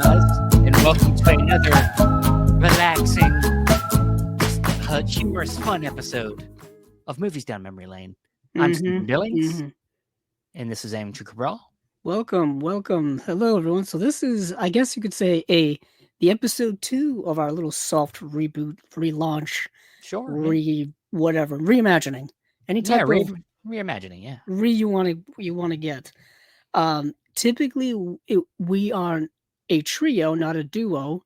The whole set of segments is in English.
guys, and welcome to another relaxing, humorous, fun episode of Movies Down Memory Lane. I'm Stephen Billings, and this is Andrew Cabral. Welcome. Hello, everyone. So this is, I guess you could say, the episode 2 of our little soft reboot, relaunch, Sure. reimagining. Any type of reimagining. Yeah. You want to get. Typically, we are a trio, not a duo.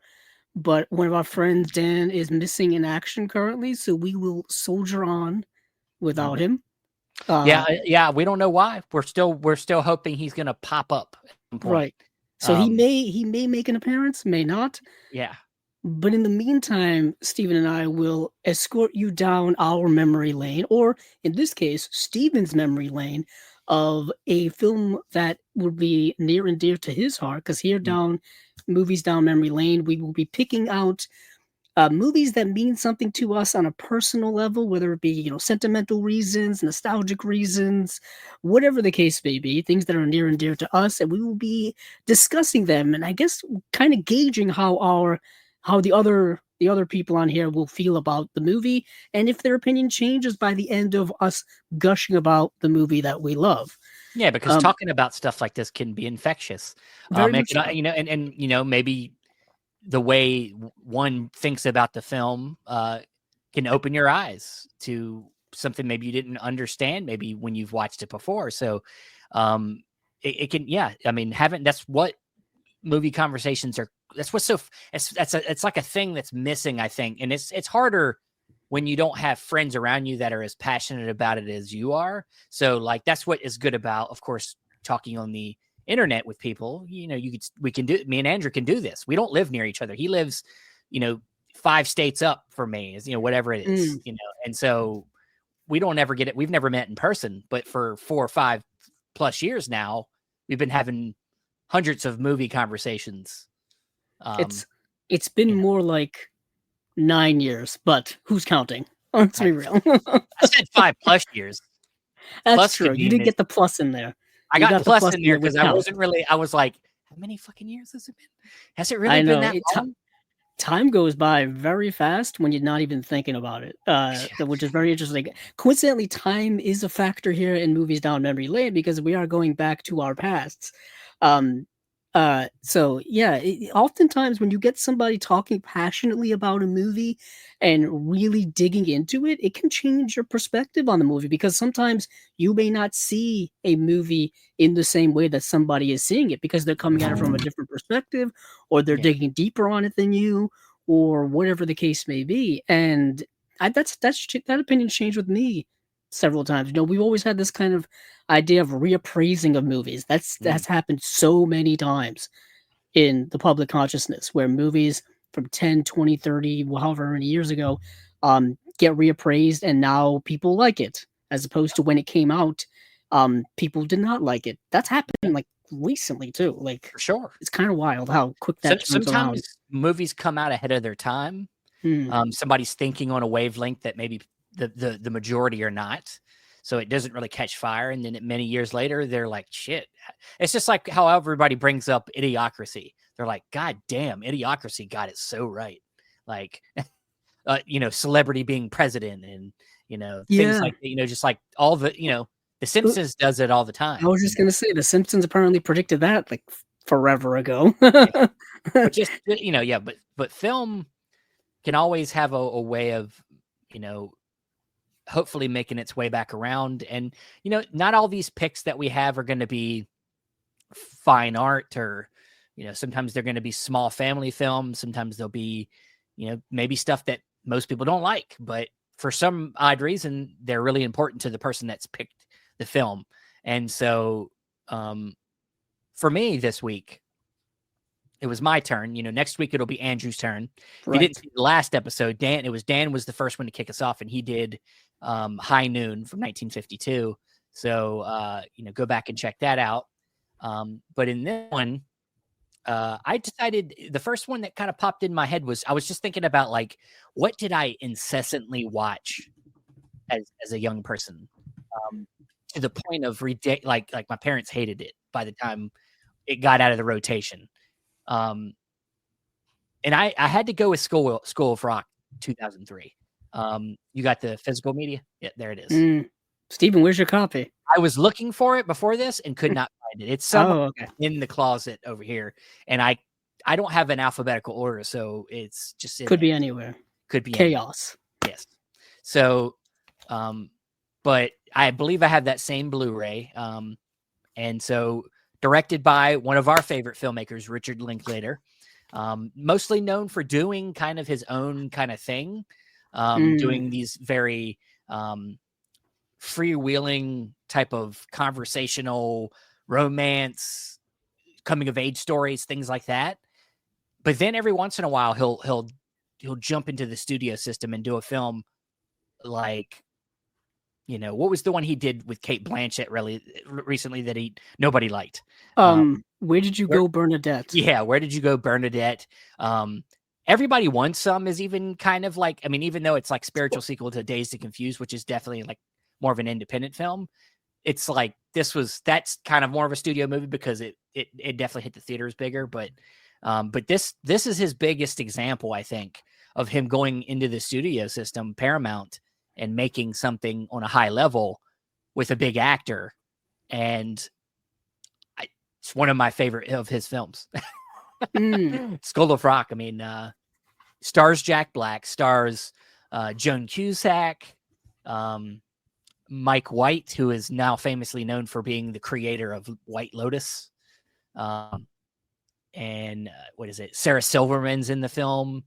But one of our friends, Dan, is missing in action currently, so we will soldier on without him. Yeah. We don't know why. We're still hoping he's gonna pop up at some point. Right. So he may make an appearance, may not. Yeah. But in the meantime, Stephen and I will escort you down our memory lane, or in this case, Stephen's memory lane, of a film that would be near and dear to his heart. Because here down Movies Down Memory Lane, we will be picking out movies that mean something to us on a personal level, whether it be, sentimental reasons, nostalgic reasons, whatever the case may be, things that are near and dear to us, and we will be discussing them, and I guess kind of gauging how the other people on here will feel about the movie, and if their opinion changes by the end of us gushing about the movie that we love. Yeah, because talking about stuff like this can be infectious. Maybe the way one thinks about the film can open your eyes to something maybe you didn't understand maybe when you've watched it before. So it can, that's what movie conversations are. That's what's it's like a thing that's missing, I think. And it's harder when you don't have friends around you that are as passionate about it as you are. So like, that's what is good about, of course, talking on the internet with people. Me and Andrew can do this. We don't live near each other. He lives, 5 states up for me, whatever it is, and so we don't ever get it. We've never met in person, but for 4 or 5 plus years now, we've been having hundreds of movie conversations. It's been more like 9 years, but who's counting? Let's be real. I said 5 plus years. That's plus true. You did get the plus in there. I got the plus in there because I was like, how many fucking years has it been? Has it really been that long? Time goes by very fast when you're not even thinking about it, which is very interesting. Coincidentally, time is a factor here in Movies Down Memory Lane because we are going back to our pasts. Oftentimes when you get somebody talking passionately about a movie and really digging into it, it can change your perspective on the movie, because sometimes you may not see a movie in the same way that somebody is seeing it because they're coming at it from a different perspective, or they're digging deeper on it than you, or whatever the case may be. And that opinion changed with me several times. We've always had this kind of idea of reappraising of movies. That's happened so many times in the public consciousness, where movies from 10, 20, 30, however many years ago, get reappraised, and now people like it, as opposed to when it came out, people did not like it. That's happening like recently too. Like, for sure, it's kind of wild how quick that turns around. Sometimes movies come out ahead of their time. Somebody's thinking on a wavelength that maybe the majority are not, so it doesn't really catch fire, and then many years later they're like, shit. It's just like how everybody brings up Idiocracy. They're like, god damn, Idiocracy got it so right. Like celebrity being president, and things like just like all the the Simpsons does it all the time. I was just gonna say, the Simpsons apparently predicted that like forever ago. But just but film can always have a way of hopefully making its way back around. And not all these picks that we have are going to be fine art, or sometimes they're going to be small family films, sometimes they'll be maybe stuff that most people don't like, but for some odd reason they're really important to the person that's picked the film. And so for me this week, it was my turn. Next week it'll be Andrew's turn. Right. If you didn't see the last episode, Dan was the first one to kick us off, and he did High Noon from 1952. So go back and check that out. But in this one, I decided the first one that kind of popped in my head was, I was just thinking about like, what did I incessantly watch as a young person, to the point of like my parents hated it by the time it got out of the rotation. Um, and I had to go with School of Rock 2003. You got the physical media? Yeah, there it is. Steven, where's your copy? I was looking for it before this and could not find it. It's somewhere Oh, okay. in the closet over here, and I don't have an alphabetical order, so it's just in Could there. be anywhere. Could be Chaos. Yes. So, but I believe I have that same Blu-ray. And so directed by one of our favorite filmmakers, Richard Linklater, mostly known for doing kind of his own kind of thing, doing these very freewheeling type of conversational romance, coming of age stories, things like that. But then every once in a while, he'll jump into the studio system and do a film like, what was the one he did with Kate Blanchett really recently that nobody liked? Where Did You Go, Bernadette? Yeah, Where Did You Go, Bernadette? Everybody Wants Some is even kind of like, I mean, even though it's like spiritual sequel to Dazed and Confused, which is definitely like more of an independent film, it's like that's kind of more of a studio movie because it definitely hit the theaters bigger. But this is his biggest example, I think, of him going into the studio system, Paramount, and making something on a high level with a big actor. And it's one of my favorite of his films. School of Rock. I mean, stars Jack Black, stars Joan Cusack, Mike White, who is now famously known for being the creator of White Lotus. And what is it? Sarah Silverman's in the film.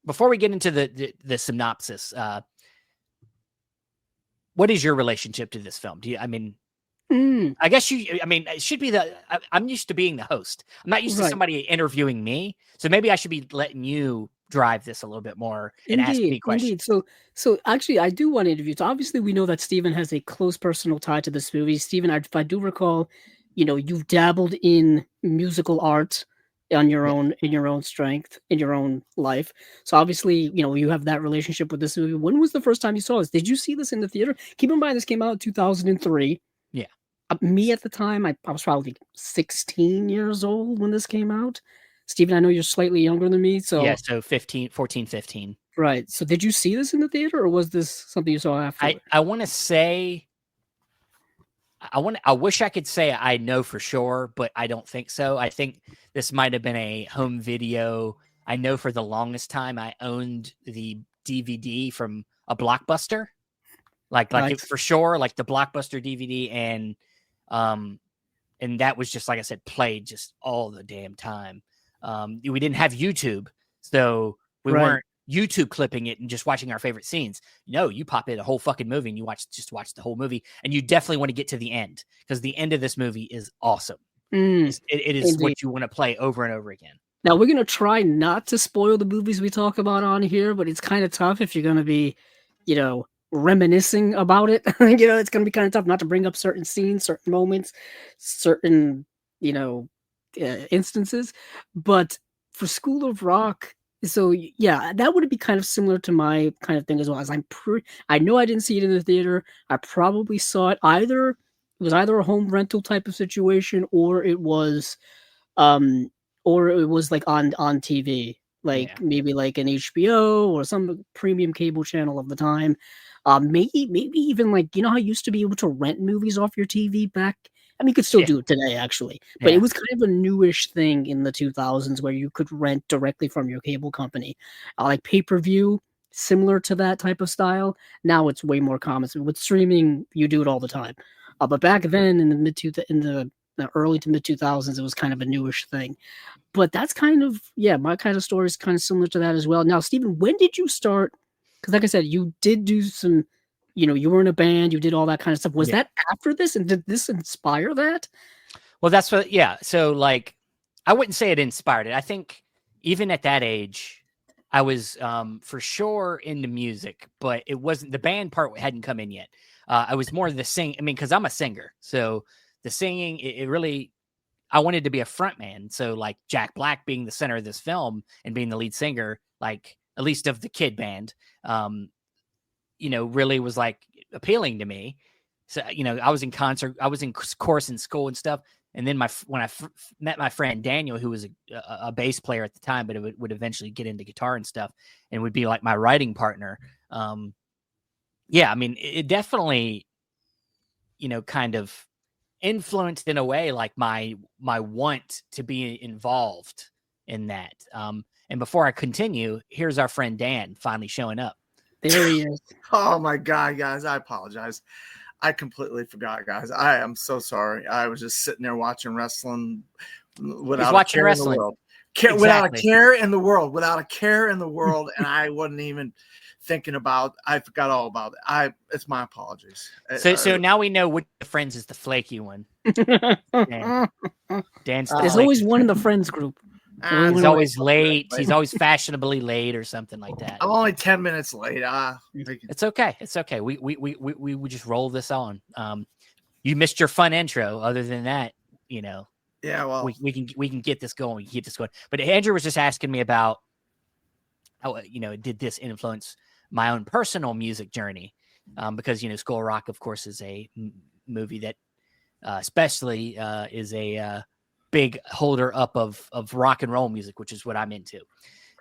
Before we get into the synopsis, what is your relationship to this film? I guess it should be I'm used to being the host. I'm not used to somebody interviewing me. So maybe I should be letting you drive this a little bit more and ask me questions. Indeed. So actually, I do want to interview. So obviously, we know that Steven has a close personal tie to this movie. Steven, if I do recall, you've dabbled in musical art on your own, in your own strength, in your own life. So obviously, you have that relationship with this movie. When was the first time you saw this? Did you see this in the theater? Keep in mind, this came out in 2003. Yeah. Me at the time, I was probably 16 years old when this came out. Steven, I know you're slightly younger than me, so... Yeah, so 14, 15. Right. So did you see this in the theater, or was this something you saw after? I want to say... I wish I could say I know for sure, but I don't think so. I think this might have been a home video. I know for the longest time I owned the DVD from a Blockbuster. Like right. For sure, like the Blockbuster DVD, and that was just, like I said, played just all the damn time. We didn't have YouTube, so we weren't YouTube clipping it and just watching our favorite scenes. You pop in a whole fucking movie and you watch the whole movie, and you definitely want to get to the end because the end of this movie is awesome. It is Indeed. What you want to play over and over again. Now, we're going to try not to spoil the movies we talk about on here, but it's kind of tough if you're going to be, reminiscing about it. It's going to be kind of tough not to bring up certain scenes, certain moments, certain, instances. But for School of Rock, so yeah, that would be kind of similar to my kind of thing as well. As I know I didn't see it in the theater. I probably saw it either a home rental type of situation, or it was like on TV, like maybe like an HBO or some premium cable channel of the time. Maybe even like, how you used to be able to rent movies off your TV back. I mean, you could still do it today, actually, but it was kind of a newish thing in the 2000s where you could rent directly from your cable company, like pay-per-view, similar to that type of style. Now it's way more common. So with streaming, you do it all the time. But back then, in the early to mid 2000s, it was kind of a newish thing. But that's kind of my kind of story is kind of similar to that as well. Now, Steven, when did you start? Because, like I said, you did do some. You were in a band, you did all that kind of stuff. Was that after this, and did this inspire that? Well, that's what, So, like, I wouldn't say it inspired it. I think even at that age, I was for sure into music, but it wasn't, the band part hadn't come in yet. I was more the sing. I mean, because I'm a singer, so the singing, it really, I wanted to be a front man. So, like, Jack Black being the center of this film and being the lead singer, like, at least of the kid band, really was like appealing to me. So, I was in course in school and stuff. And then when I met my friend Daniel, who was a bass player at the time, but it would eventually get into guitar and stuff, and would be like my writing partner. Yeah, I mean, it definitely, kind of influenced in a way like my want to be involved in that. And before I continue, here's our friend Dan finally showing up. There he is. Oh my God, guys, I apologize. I completely forgot, guys. I am so sorry. I was just sitting there watching wrestling without a care in the world. Without a care in the world, and I wasn't even thinking about. I forgot all about it. It's my apologies. So now we know which of the friends is the flaky one. Dan's there's always one in the friends group. He's always late. He's always fashionably late or something like that. I'm only 10 minutes late. It's okay. It's okay. We just roll this on. You missed your fun intro. Other than that, Yeah, well, we can get this going. We can keep this going. But Andrew was just asking me about how did this influence my own personal music journey? Because School of Rock, of course, is a movie that especially is a big holder up of rock and roll music, which is what I'm into.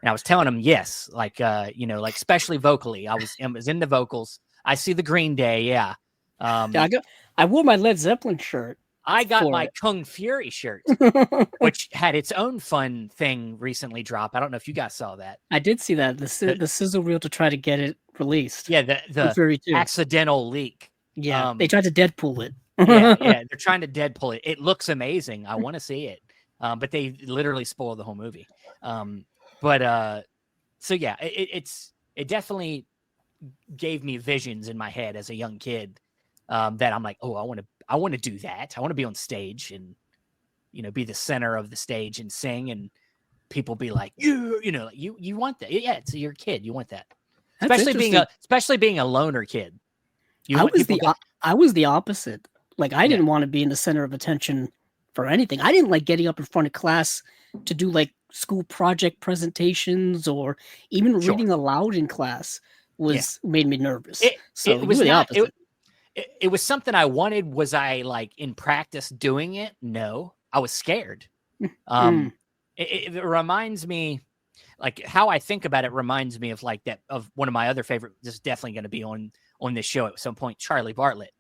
And I was telling him, yes, like especially vocally, I was into vocals. I see the Green Day, yeah. I wore my Led Zeppelin shirt. I got my Kung Fury shirt, which had its own fun thing recently drop. I don't know if you guys saw that. I did see that the sizzle reel to try to get it released. Yeah, the accidental leak. Yeah, they tried to Deadpool it. yeah, they're trying to Deadpool it. It looks amazing. I want to see it, but they literally spoiled the whole movie. So yeah, it definitely gave me visions in my head as a young kid that I'm like, oh, I want to do that. I want to be on stage and be the center of the stage and sing, and people be like, you want that? Yeah, it's you're a kid. You want that, especially being a loner kid. I was the opposite. Like, I didn't want to be in the center of attention for anything. I didn't like getting up in front of class to do like school project presentations or even reading aloud in class made me nervous. So it was the opposite. It was something I wanted. Was I like in practice doing it? No, I was scared. It reminds me, like how I think about it reminds me of like that of one of my other favorite. This is definitely going to be on this show at some point. Charlie Bartlett.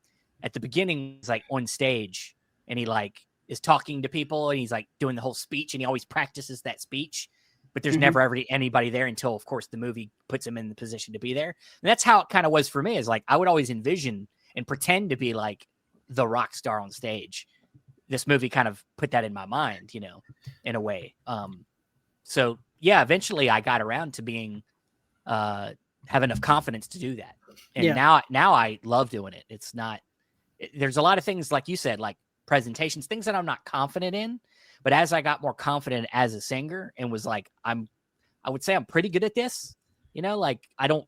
At the beginning, he's like on stage and he like is talking to people and he's like doing the whole speech and he always practices that speech, but there's never ever anybody there until, of course, the movie puts him in the position to be there. And that's how it kind of was for me. Is like I would always envision and pretend to be like the rock star on stage. This movie kind of put that in my mind, in a way. So yeah, eventually I got around to being have enough confidence to do that. And now I love doing it. It's not. There's a lot of things, like you said, like presentations, things that I'm not confident in. But as I got more confident as a singer and was like, I would say I'm pretty good at this. Like I don't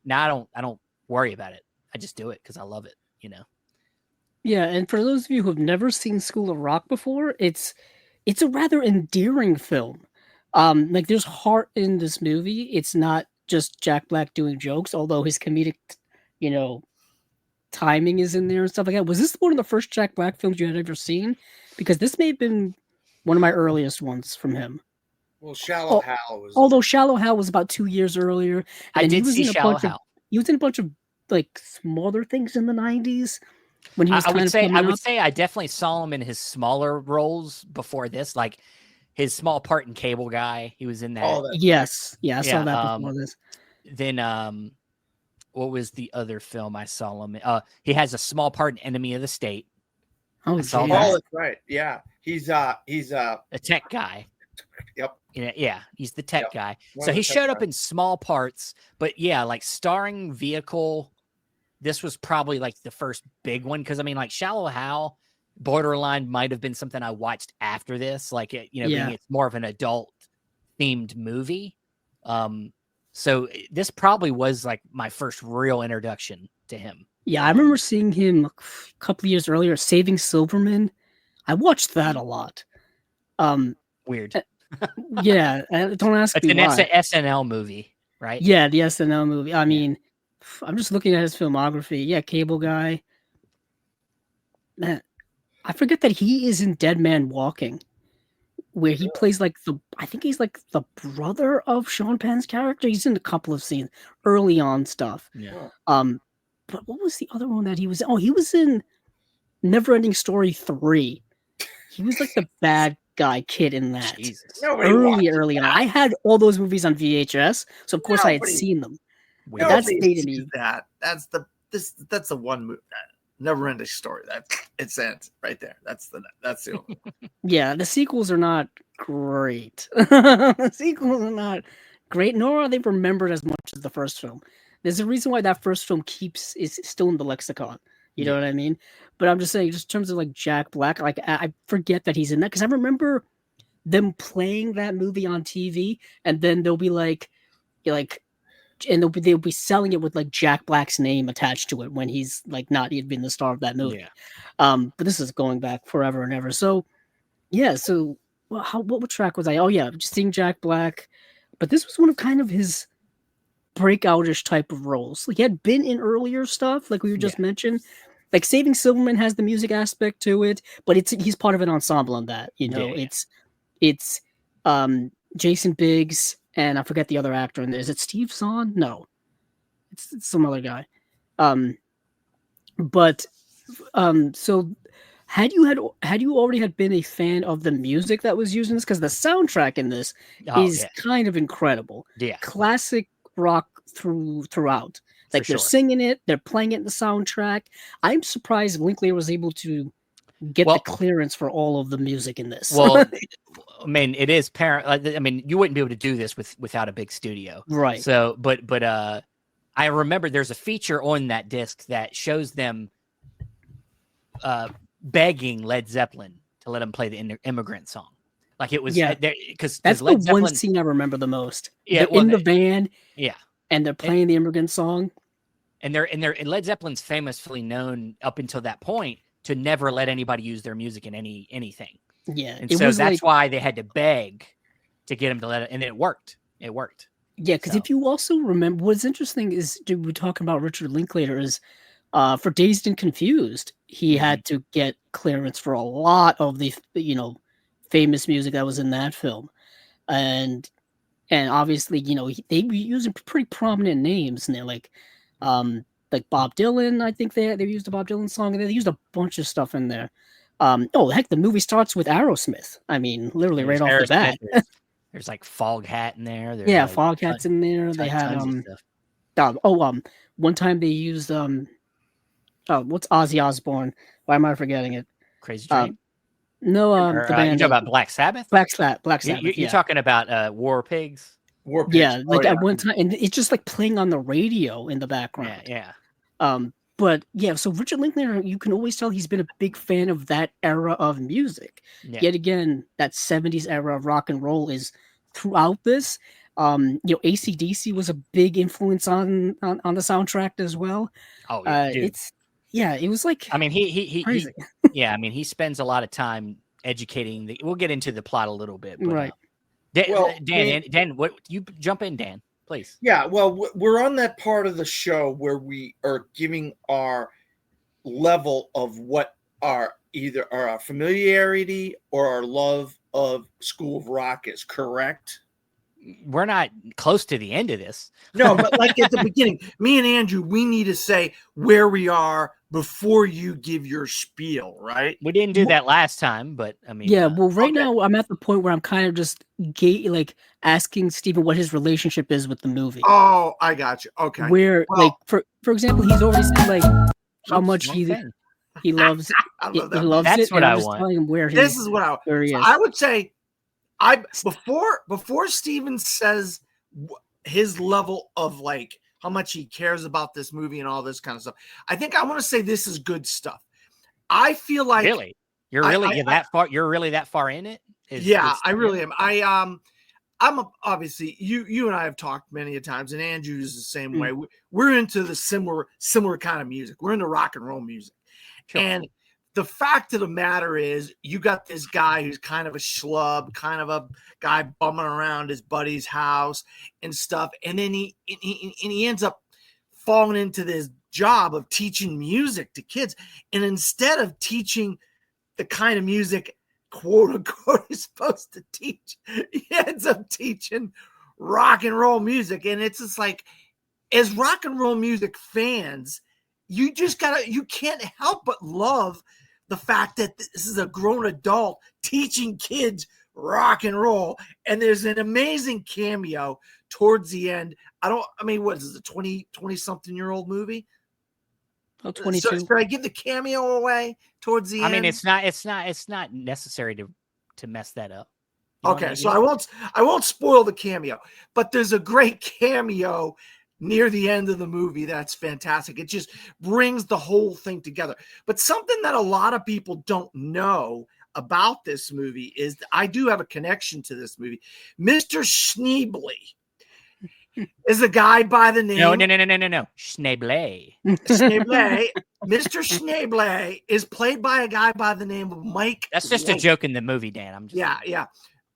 worry about it. I just do it because I love it. Yeah, and for those of you who have never seen School of Rock before, it's a rather endearing film. Like there's heart in this movie. It's not just Jack Black doing jokes, although his comedic, timing is in there and stuff like that. Was this one of the first Jack Black films you had ever seen? Because this may have been one of my earliest ones from him. Well, Shallow Hal was. Although Shallow Hal was about 2 years earlier. I did see Shallow Hal. He was in a bunch of like smaller things in the 90s when he was I would say I definitely saw him in his smaller roles before this, like his small part in Cable Guy. He was in that. I saw that before this. Then what was the other film I saw him in? He has a small part in Enemy of the State. Oh, that's right. Yeah. He's a tech guy. Yep. Yeah, he's the tech guy. So he showed up in small parts, but yeah, like starring vehicle. This was probably like the first big one because I mean, like Shallow Hal, borderline might have been something I watched after this. Like being it's more of an adult themed movie. So this probably was like my first real introduction to him. Yeah, I remember seeing him a couple of years earlier, Saving Silverman. I watched that a lot. Weird. Yeah, don't ask me why. It's an SNL movie, right? Yeah, the SNL movie. I mean, I'm just looking at his filmography. Yeah, Cable Guy. man, I forget that he is in Dead Man Walking, where he plays like I think he's like the brother of Sean Penn's character. He's in a couple of scenes early on stuff. Yeah. But what was the other one that he was? Oh, he was in Neverending Story 3. He was like the bad guy kid in that. Jesus. Early on. I had all those movies on VHS, so of course I had seen them. That stayed in me. That's the one movie. Never-ending story. It's it right there. That's the only one. Yeah, the sequels are not great. The sequels are not great, nor are they remembered as much as the first film. There's a reason why that first film is still in the lexicon. You know what I mean? But I'm just saying, just in terms of like Jack Black, like I forget that he's in that because I remember them playing that movie on TV, and then they'll be like, and they'll be selling it with like Jack Black's name attached to it when he's like not even the star of that movie. Yeah. But this is going back forever and ever. So yeah. So what track was I? Oh yeah, just seeing Jack Black. But this was one of kind of his breakoutish type of roles. Like he had been in earlier stuff, like we just mentioned. Like Saving Silverman has the music aspect to it, but he's part of an ensemble on that. You know, it's Jason Biggs and I forget the other actor in there. Is it Steve Zahn? No, it's some other guy. So had you already been a fan of the music that was used in this? Because the soundtrack in this is kind of incredible. Yeah, classic rock throughout. Like they're singing it, they're playing it in the soundtrack. I'm surprised Linklater was able to get the clearance for all of the music in this. Well, I mean, it is I mean, you wouldn't be able to do this without a big studio, right? So, but I remember there's a feature on that disc that shows them begging Led Zeppelin to let them play the Immigrant Song. Like it was because that's Led the Zeppelin, one scene I remember the most. Yeah, they're in the van. Yeah. And they're playing the Immigrant Song. And Led Zeppelin's famously known up until that point to never let anybody use their music in anything. Yeah. And so that's why they had to beg to get him to let it, and it worked. It worked. Yeah, because if you also remember, what's interesting is we're talking about Richard Linklater is for Dazed and Confused, he had to get clearance for a lot of the famous music that was in that film. And obviously, they were using pretty prominent names in there, like Bob Dylan. I think they used a Bob Dylan song, and they used a bunch of stuff in there. Heck, the movie starts with Aerosmith. I mean, literally right off the bat. There's like Foghat in there. There's Foghat's in there. They had one time they used what's Ozzy Osbourne? Why am I forgetting it? Crazy Train. No, the band. You're talking about Black Sabbath? Black Sabbath. You're talking about War Pigs? War Pigs. Yeah, at one time, and it's just like playing on the radio in the background. Yeah. But yeah, so Richard Linklater, you can always tell he's been a big fan of that era of music. Yeah. Yet again, that 70s era of rock and roll is throughout this. AC/DC was a big influence on the soundtrack as well. Oh, yeah, it was like, I mean, he crazy. I mean, he spends a lot of time educating. We'll get into the plot a little bit, but, right? Dan, what you jump in, Dan, please? Yeah, well, we're on that part of the show where we are giving our level of what either our familiarity or our love of School of Rock is, correct? We're not close to the end of this. No, but like at the beginning, me and Andrew, we need to say where we are before you give your spiel, right? We didn't do that last time, but I mean, right now I'm at the point where I'm kind of just asking Stephen what his relationship is with the movie. Oh, I got you. Okay. Where for example, he's already said how much he loves. He loves That's it. What I want. Telling him where this is what where he is. I would say. Before Steven says his level of how much he cares about this movie and all this kind of stuff, I think I want to say this is good stuff. I feel like you're really that far in it. I really am. I'm obviously you and I have talked many a times, and Andrew is the same way. We're into the similar kind of music. We're into rock and roll music, and the fact of the matter is, you got this guy who's kind of a schlub, kind of a guy bumming around his buddy's house and stuff, and then he ends up falling into this job of teaching music to kids. And instead of teaching the kind of music, quote unquote, is supposed to teach, he ends up teaching rock and roll music. And it's just like, as rock and roll music fans, you can't help but love the fact that this is a grown adult teaching kids rock and roll. And there's an amazing cameo towards the end. What is it, 20 something year old movie? Oh, 22. So should I give the cameo away towards the end? I mean, it's not necessary to mess that up. Okay, so I won't spoil the cameo, but there's a great cameo near the end of the movie that's fantastic. It just brings the whole thing together. But something that a lot of people don't know about this movie is I do have a connection to this movie. Mr. Schneebly is a guy by the name... No. Schneebly. Schneebly. Mr. Schneebly is played by a guy by the name of Mike That's just White. a joke in the movie, Dan. Yeah.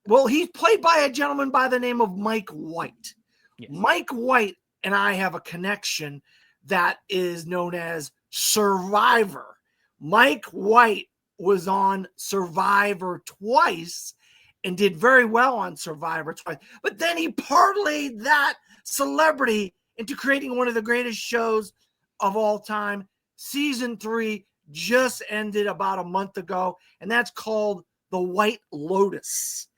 Well, he's played by a gentleman by the name of Mike White. Yes. Mike White and I have a connection that is known as Survivor. Mike White was on Survivor twice and did very well on Survivor twice. But then he parlayed that celebrity into creating one of the greatest shows of all time. Season 3 just ended about a month ago, and that's called The White Lotus.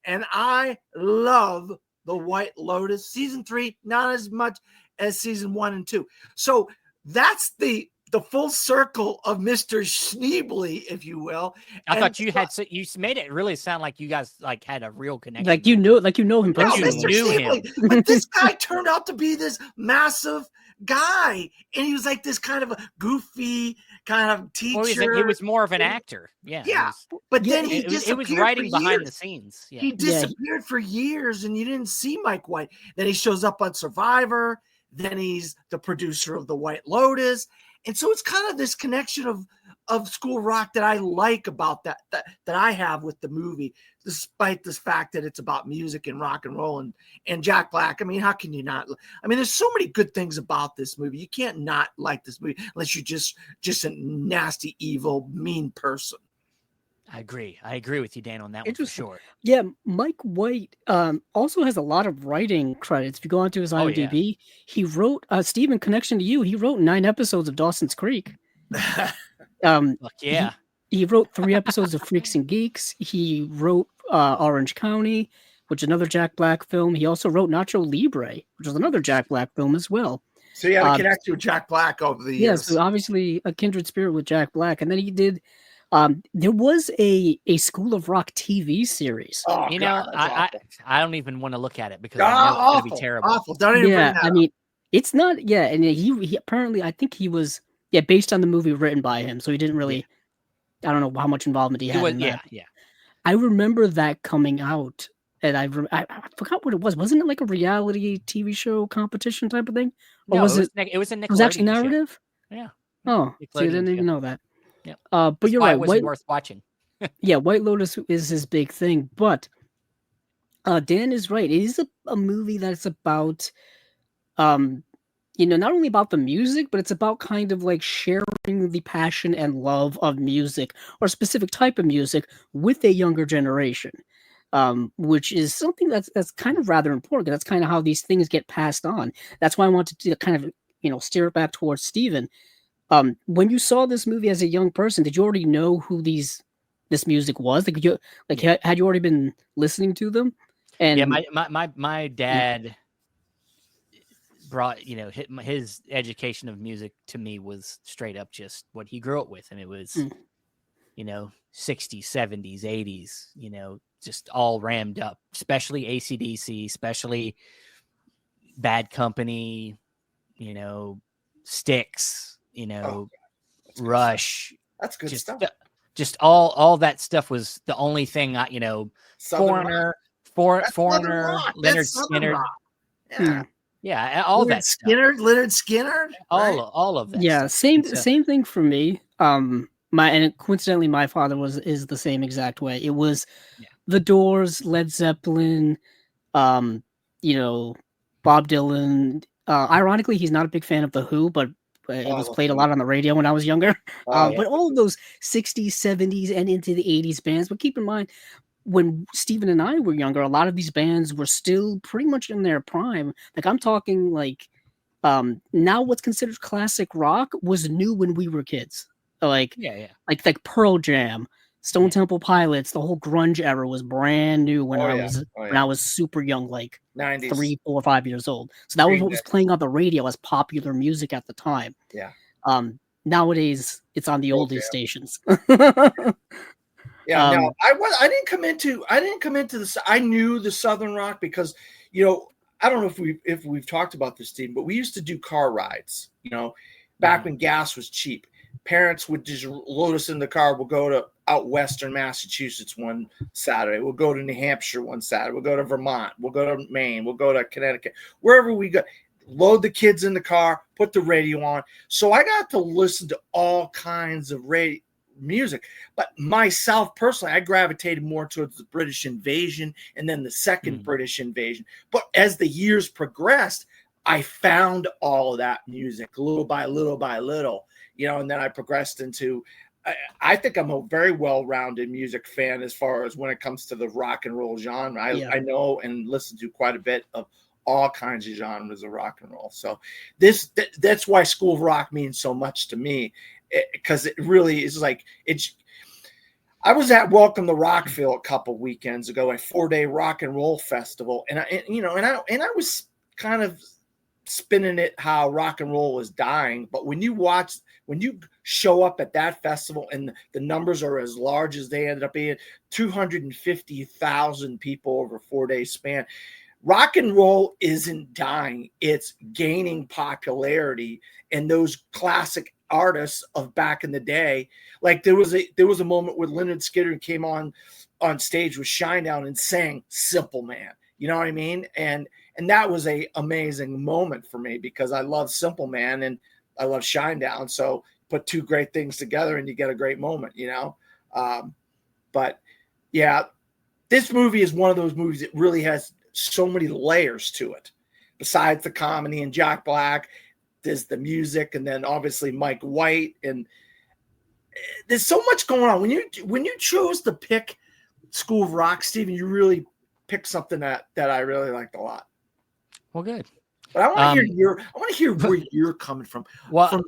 And I love The White Lotus. Season 3, not as much as season 1 and 2. So that's the full circle of Mr. Schneebly, if you will. I thought you made it really sound like you guys like had a real connection. Like you know him personally. Mr. Schneebly. But this guy turned out to be this massive guy, and he was like this kind of a goofy kind of teacher. He was more of an actor. Yeah. But then he disappeared. It was writing behind the scenes. Yeah. He disappeared for years, and you didn't see Mike White. Then he shows up on Survivor. Then he's the producer of The White Lotus. And so it's kind of this connection of School Rock that I like about that I have with the movie, despite this fact that it's about music and rock and roll and Jack Black. I mean, how can you not? I mean, there's so many good things about this movie. You can't not like this movie unless you're just a nasty, evil, mean person. I agree with you, Dan, on that one for sure. Yeah, Mike White also has a lot of writing credits. If you go onto his IMDb, he wrote, Stephen, connection to you, he wrote 9 episodes of Dawson's Creek. He wrote 3 episodes of Freaks and Geeks. He wrote Orange County, which is another Jack Black film. He also wrote Nacho Libre, which is another Jack Black film as well. So you had a connection with Jack Black over the years. Yes, so obviously a kindred spirit with Jack Black. And then he did... there was a School of Rock TV series. Oh, I don't even want to look at it because I know it's going to be terrible. Awful. Don't even bring that I mean, it's not. Yeah, and he apparently, I think he was based on the movie written by him, so he didn't really. I don't know how much involvement he had in that. Yeah. I remember that coming out, and I forgot what it was. Wasn't it like a reality TV show competition type of thing? Or no, was it? It was a Nickelodeon. It was actually narrative. Show. Yeah. Oh, see, I didn't even know that. Yeah. But you're right. It was worth watching. White Lotus is his big thing. But Dan is right. It is a movie that's about, not only about the music, but it's about kind of like sharing the passion and love of music or a specific type of music with a younger generation, which is something that's kind of rather important. That's kind of how these things get passed on. That's why I wanted to kind of, steer it back towards Steven. When you saw this movie as a young person, did you already know who this music was? Had you already been listening to them? And my dad brought his education of music to me was straight up just what he grew up with, and it was 60s, 70s, 80s, just all rammed up, especially AC/DC, especially Bad Company, Styx. Rush. That's good stuff. Just all that stuff was the only thing Foreigner, Leonard Skinner. Yeah, all Leonard that Skinner, stuff. Leonard Skinner. All of that. Yeah, stuff. same thing for me. And coincidentally my father is the same exact way. It was The Doors, Led Zeppelin, Bob Dylan. Ironically, he's not a big fan of The Who, but It was played a lot on the radio when I was younger. But all of those 60s, 70s, and into the 80s bands. But keep in mind, when Steven and I were younger, a lot of these bands were still pretty much in their prime. Like I'm talking like now what's considered classic rock was new when we were kids. Like like Pearl Jam, Stone Temple Pilots, the whole grunge era was brand new when when I was super young, like 90s. 3, 4, 5 years old. So that was what was playing on the radio as popular music at the time. Yeah. Nowadays it's on the oldies stations. Yeah, no, I didn't come into this. I knew the Southern rock because, I don't know if we've talked about this, Steve, but we used to do car rides, back when gas was cheap. Parents would just load us in the car. We'll go to out western Massachusetts one Saturday. We'll go to New Hampshire one Saturday. We'll go to Vermont. We'll go to Maine. We'll go to Connecticut. Wherever we go, load the kids in the car, put the radio on. So I got to listen to all kinds of music. But myself personally, I gravitated more towards the British invasion and then the second British invasion. But as the years progressed, I found all of that music little by little by little, and then I progressed into, I think I'm a very well-rounded music fan as far as when it comes to the rock and roll genre. I know and listen to quite a bit of all kinds of genres of rock and roll. So that's why School of Rock means so much to me. Because it really is like I was at Welcome to Rockville a couple weekends ago, a 4-day rock and roll festival, and I was kind of spinning it how rock and roll was dying. But when you show up at that festival and the numbers are as large as they ended up being, 250,000 people over a 4-day span. Rock and roll isn't dying; it's gaining popularity, and those classic artists of back in the day, like there was a moment where Lynyrd Skynyrd came on stage with Shinedown and sang Simple Man. You know what I mean? And that was a amazing moment for me because I love Simple Man and I love Shinedown. So put two great things together and you get a great moment, But yeah, this movie is one of those movies that really has so many layers to it. Besides the comedy and Jack Black, there's the music, and then obviously Mike White, and there's so much going on. When you chose to pick School of Rock, Steven, you really picked something that I really liked a lot. Well, good. But I want to hear where you're coming from. Well,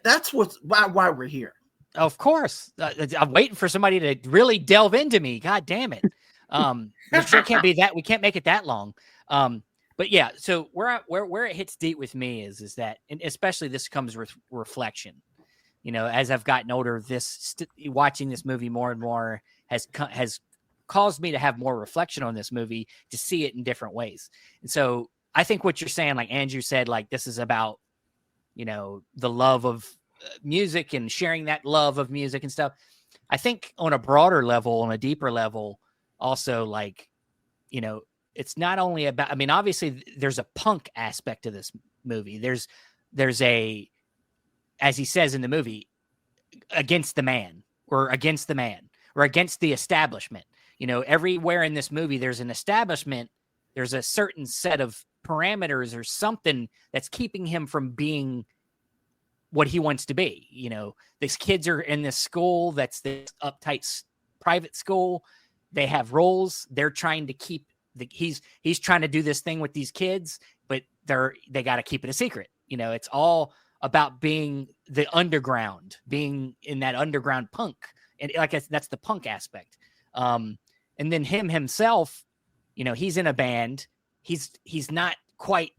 that's why we're here. Of course, I'm waiting for somebody to really delve into me. God damn it! It sure can't be that. We can't make it that long. But yeah, so where it hits deep with me is that, and especially this comes with reflection. As I've gotten older, watching this movie more and more has caused me to have more reflection on this movie, to see it in different ways. And so I think what you're saying, like Andrew said, like this is about, the love of music and sharing that love of music and stuff. I think on a broader level, on a deeper level, also like, it's not only about, obviously there's a punk aspect to this movie. There's a, as he says in the movie, against the man or against the establishment. Everywhere in this movie, there's an establishment. There's a certain set of parameters or something that's keeping him from being what he wants to be. These kids are in this school that's this uptight private school. They have roles. They're trying to keep he's trying to do this thing with these kids, but they got to keep it a secret. It's all about being the underground, being in that underground punk. And like that's the punk aspect. And then himself, he's in a band. He's not quite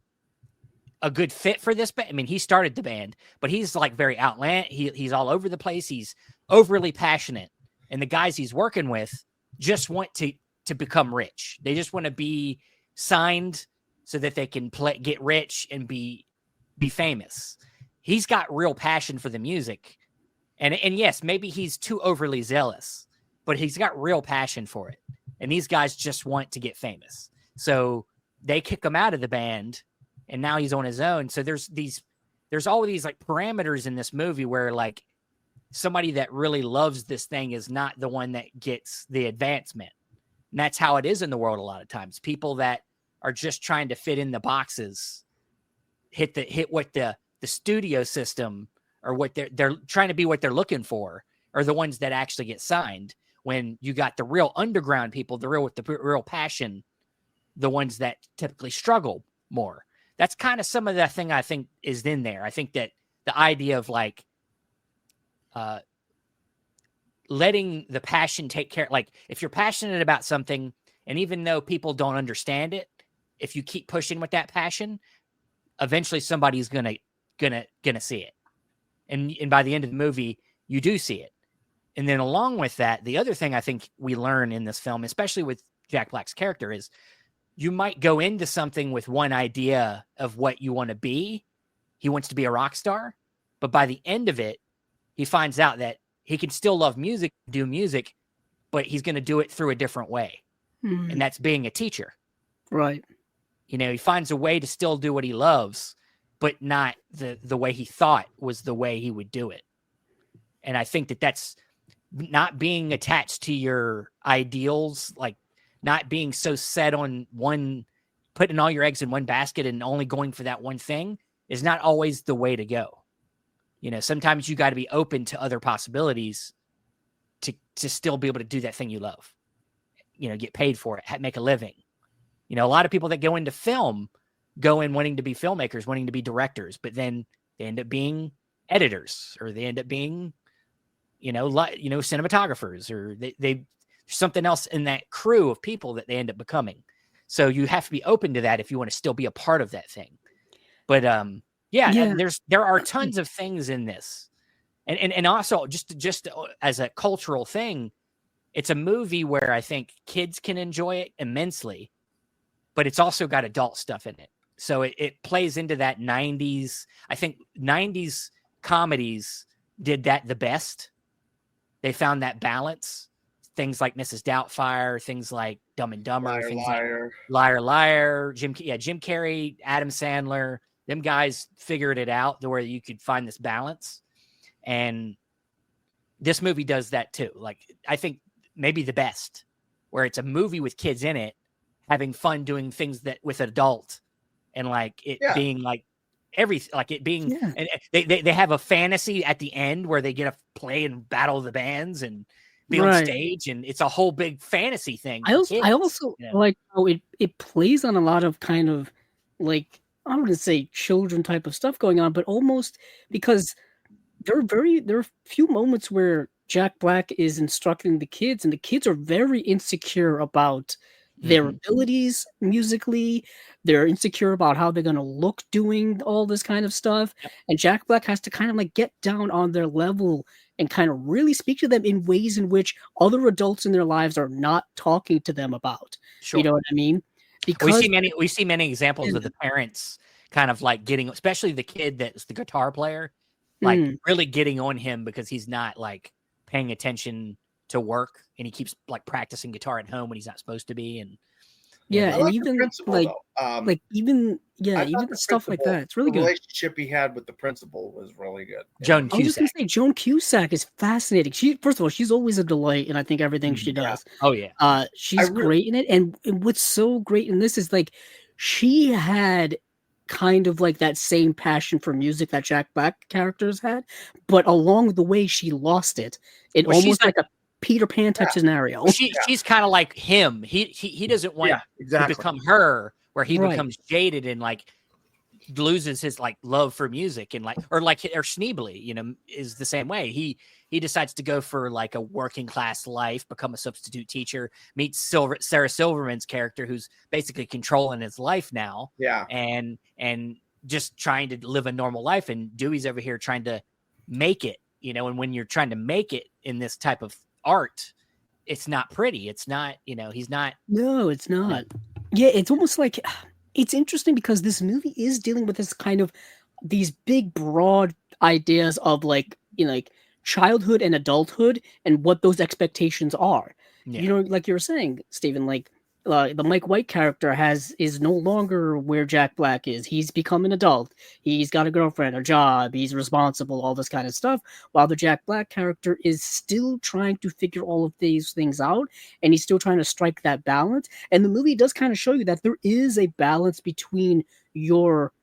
a good fit for this band. He started the band, but he's like very outlandish. He's all over the place. He's overly passionate. And the guys he's working with just want to become rich. They just want to be signed so that they can get rich and be famous. He's got real passion for the music. And yes, maybe he's too overly zealous, but he's got real passion for it. And these guys just want to get famous. So they kick him out of the band and now he's on his own. So there's all of these like parameters in this movie where like somebody that really loves this thing is not the one that gets the advancement. And that's how it is in the world a lot of times. People that are just trying to fit in the boxes hit what the the studio system or what they're trying to be what they're looking for are the ones that actually get signed. When you got the real underground people, the real passion, the ones that typically struggle more. That's kind of some of the thing I think is in there. I think that the idea of like letting the passion take care, like if you're passionate about something, and even though people don't understand it, if you keep pushing with that passion, eventually somebody's gonna see it. And by the end of the movie, you do see it. And then along with that, the other thing I think we learn in this film, especially with Jack Black's character, is you might go into something with one idea of what you want to be. He wants to be a rock star, but by the end of it, he finds out that he can still love music, do music, but he's going to do it through a different way. And that's being a teacher. Right. You know, he finds a way to still do what he loves, but not the way he thought was the way he would do it. And I think that that's not being attached to your ideals, like not being so set on one, putting all your eggs in one basket and only going for that one thing is not always the way to go. You know, sometimes you got to be open to other possibilities to still be able to do that thing you love, you know, get paid for it, make a living. You know, a lot of people that go into film go in wanting to be filmmakers, wanting to be directors, but then they end up being editors, or they end up being, cinematographers, or they something else in that crew of people that they end up becoming. So you have to be open to that if you want to still be a part of that thing. But there are tons of things in this, and also just as a cultural thing, it's a movie where I think kids can enjoy it immensely, but it's also got adult stuff in it. So it plays into that 90s. I think 90s comedies did that the best. They found that balance. Things like Mrs. Doubtfire, things like Dumb and Dumber, like Liar Liar, Jim Carrey, Adam Sandler. Them guys figured it out to where you could find this balance. And this movie does that too. Like, I think maybe the best, where it's a movie with kids in it, having fun doing things that with an adult, and like it being like everything, like it being, and they have a fantasy at the end where they get to play and battle the bands and be on stage, and it's a whole big fantasy thing. I also like how it plays on a lot of kind of like, I don't want to say children type of stuff going on, but almost, because there are few moments where Jack Black is instructing the kids, and the kids are very insecure about their abilities musically. They're insecure about how they're going to look doing all this kind of stuff. And Jack Black has to kind of like get down on their level and kind of really speak to them in ways in which other adults in their lives are not talking to them about. Sure. You know what I mean? Because we see many examples of the parents kind of like getting, especially the kid that's the guitar player, like really getting on him because he's not like paying attention to work, and he keeps like practicing guitar at home when he's not supposed to be. And and even even stuff like that, it's really good. The relationship he had with the principal was really good. Joan Cusack. I was just gonna say, Joan Cusack is fascinating. First of all, she's always a delight, and I think everything she does. Oh yeah. She's great in it, and what's so great in this is like she had kind of like that same passion for music that Jack Black characters had, but along the way she lost it. Almost like a Peter Pan type scenario. She's kind of like him. He doesn't want to become her, where he becomes jaded and like loses his like love for music, and or Schneebly, is the same way. He decides to go for like a working class life, become a substitute teacher, meets Sarah Silverman's character, who's basically controlling his life now. Yeah. And just trying to live a normal life, and Dewey's over here trying to make it, and when you're trying to make it in this type of art, it's not pretty. It's not, he's not. No, it's not. Yeah, it's almost like, it's interesting because this movie is dealing with this kind of these big broad ideas of like, like childhood and adulthood and what those expectations are. Like you were saying, Stephen, like the Mike White character is no longer where Jack Black is. He's become an adult. He's got a girlfriend, a job. He's responsible, all this kind of stuff. While the Jack Black character is still trying to figure all of these things out, and he's still trying to strike that balance. And the movie does kind of show you that there is a balance between your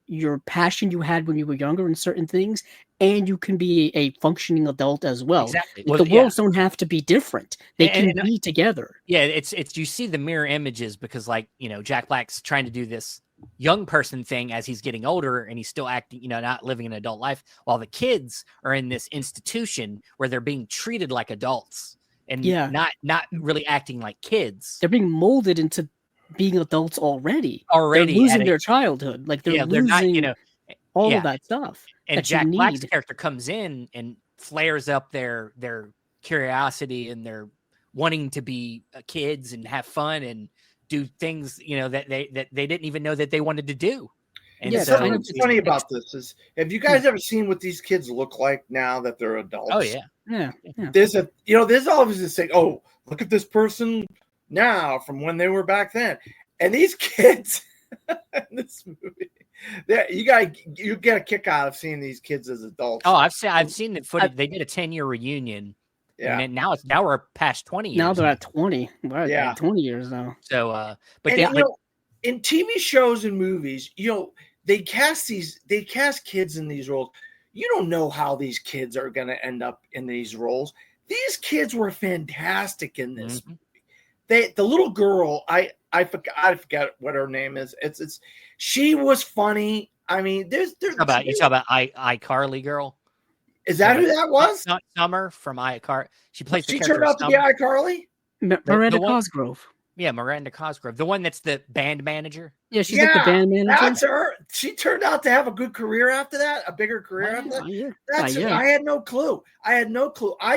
your passion you had when you were younger in certain things, and you can be a functioning adult as well. Exactly. Like, the worlds don't have to be different; they can and be together. Yeah, it's you see the mirror images because, like, Jack Black's trying to do this young person thing as he's getting older, and he's still acting, not living an adult life, while the kids are in this institution where they're being treated like adults and not really acting like kids. They're being molded into being adults already. They're Already losing their childhood. Like, they're losing not, all of that stuff. And that Jack you Black's need. character comes in and flares up their curiosity and their wanting to be kids and have fun and do things, that they didn't even know that they wanted to do. And so what's funny about this is, have you guys ever seen what these kids look like now that they're adults? Oh yeah. There's always this thing. Oh, look at this person now from when they were back then, and these kids in this movie. You get a kick out of seeing these kids as adults. Oh, I've seen the footage. They did a 10-year reunion. Yeah. And now we're past 20 years. Now they're at 20. We're at 20 years now. So, in TV shows and movies, they cast kids in these roles. You don't know how these kids are going to end up in these roles. These kids were fantastic in this movie. The little girl, I forget what her name is. She was funny. I mean, you talk about iCarly girl. Is that who that was? Not Summer from iCarly. She plays. She turned out to be iCarly. Miranda Cosgrove. Yeah, Miranda Cosgrove, the one that's the band manager. Yeah, she's like the band manager. That's her. She turned out to have a good career after that, a bigger career after that. I had no clue. I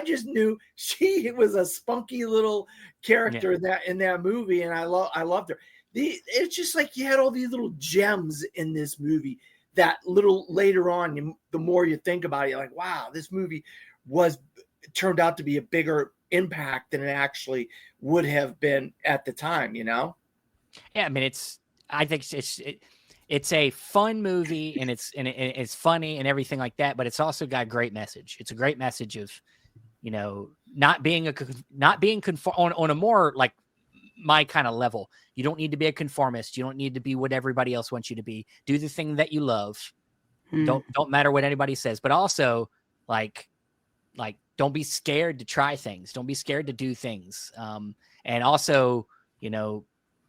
just knew she was a spunky little character in that movie, and I loved her. It's just like you had all these little gems in this movie that little later on, the more you think about it, you're like, wow, this movie turned out to be a bigger impact than it actually would have been at the time, Yeah, I mean, I think it's a fun movie, and it's funny and everything like that, but it's also got a great message. It's a great message of, not being on a more like my kind of level. You don't need to be a conformist. You don't need to be what everybody else wants you to be. Do the thing that you love. Don't matter what anybody says, but also like don't be scared to try things. Don't be scared to do things. And also,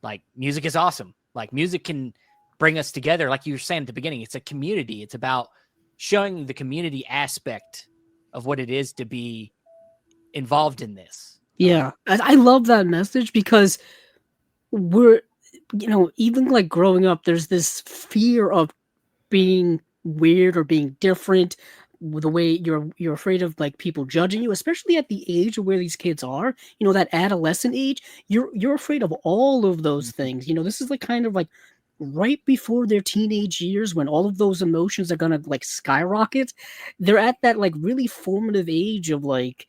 like, music is awesome. Like, music can bring us together. Like you were saying at the beginning, it's a community. It's about showing the community aspect of what it is to be involved in this. Yeah. I love that message because we're, even like growing up, there's this fear of being weird or being different, the way you're afraid of like people judging you, especially at the age of where these kids are, that adolescent age. You're afraid of all of those things. This is like kind of like right before their teenage years, when all of those emotions are gonna like skyrocket. They're at that like really formative age of like,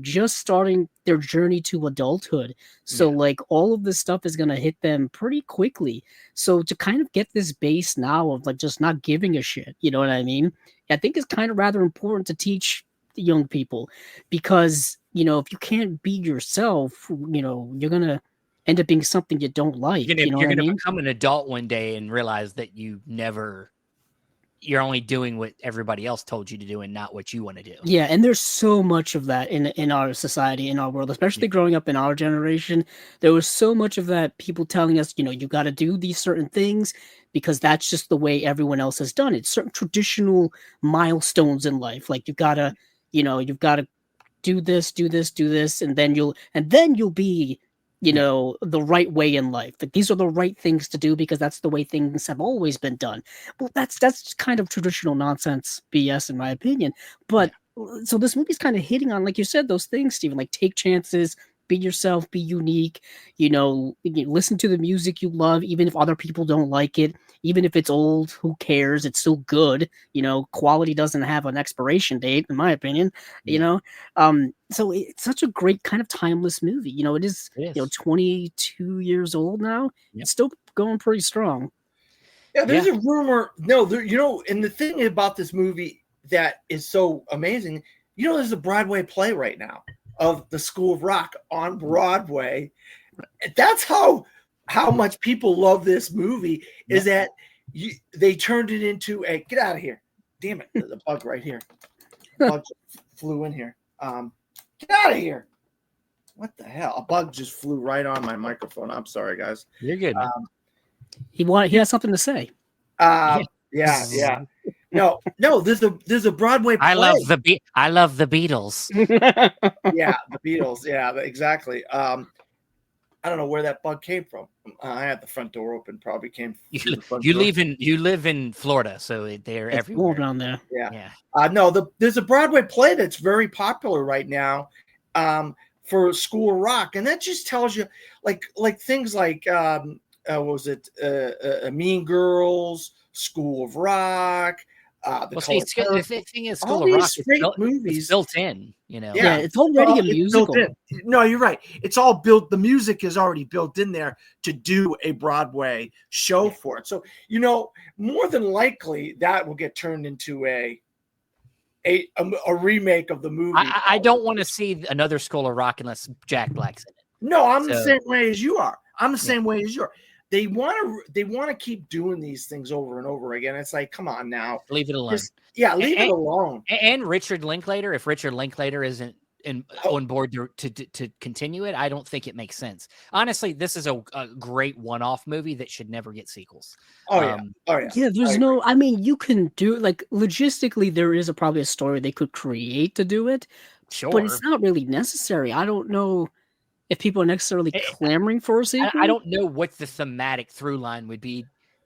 just starting their journey to adulthood. So like all of this stuff is gonna hit them pretty quickly. So to kind of get this base now of like just not giving a shit, you know what I mean? I think it's kind of rather important to teach the young people, because if you can't be yourself, you're gonna end up being something you don't like. You're gonna become an adult one day and realize that you're only doing what everybody else told you to do and not what you want to do. Yeah, and there's so much of that in our society, in our world, especially growing up in our generation. There was so much of that, people telling us, you got to do these certain things because that's just the way everyone else has done it. Certain traditional milestones in life, like you've got to do this, and then you'll be the right way in life. Like, these are the right things to do because that's the way things have always been done. Well, that's kind of traditional nonsense BS, in my opinion. But so this movie's kind of hitting on, like you said, those things, Stephen, like take chances, be yourself, be unique, listen to the music you love, even if other people don't like it, even if it's old, who cares? It's still good. Quality doesn't have an expiration date, in my opinion, so it's such a great kind of timeless movie. It is 22 years old now. It's still going pretty strong. Yeah, there's a rumor. No, and the thing about this movie that is so amazing, there's a Broadway play right now of the School of Rock on Broadway. That's how much people love this movie, is that they turned it into a get out of here. Damn it, the bug right here. Bug flew in here. Get out of here. What the hell? A bug just flew right on my microphone. I'm sorry, guys. You're good. He has something to say. Yeah. No. There's a Broadway play. I love the Beatles. Yeah, the Beatles. Yeah, exactly. I don't know where that bug came from. I had the front door open. Probably came. You live in Florida, so they're everywhere down there. Yeah. No, there's a Broadway play that's very popular right now, for School of Rock, and that just tells you, like things like what was it? Mean Girls, School of Rock. The thing is, School of Rock is built in, Yeah, it's already a musical. No, you're right. It's all built. The music is already built in there to do a Broadway show for it. So, more than likely that will get turned into a remake of the movie. I don't want to see another School of Rock unless Jack Black's in it. No, I'm the same way as you are. They want to keep doing these things over and over again. It's like, come on now, leave it alone. Leave it alone. And Richard Linklater, if Richard Linklater isn't on board to continue it, I don't think it makes sense. Honestly, this is a great one-off movie that should never get sequels. Yeah. There's no. I mean, you can do logistically. There is probably a story they could create to do it, sure, but it's not really necessary. I don't know if people are necessarily clamoring for a sequel. I don't know what the thematic through line would be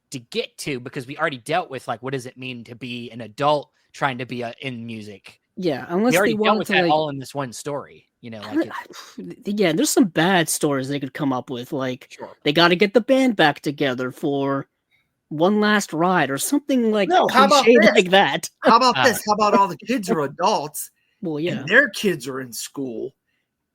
to get to, because we already dealt with what does it mean to be an adult trying to be in music. Yeah, unless we already they dealt want with to that all in this one story. There's some bad stories they could come up with. Sure. They got to get the band back together for one last ride or something like how about this? Like that. How about this? How about all the kids are adults? Well, yeah, and their kids are in school,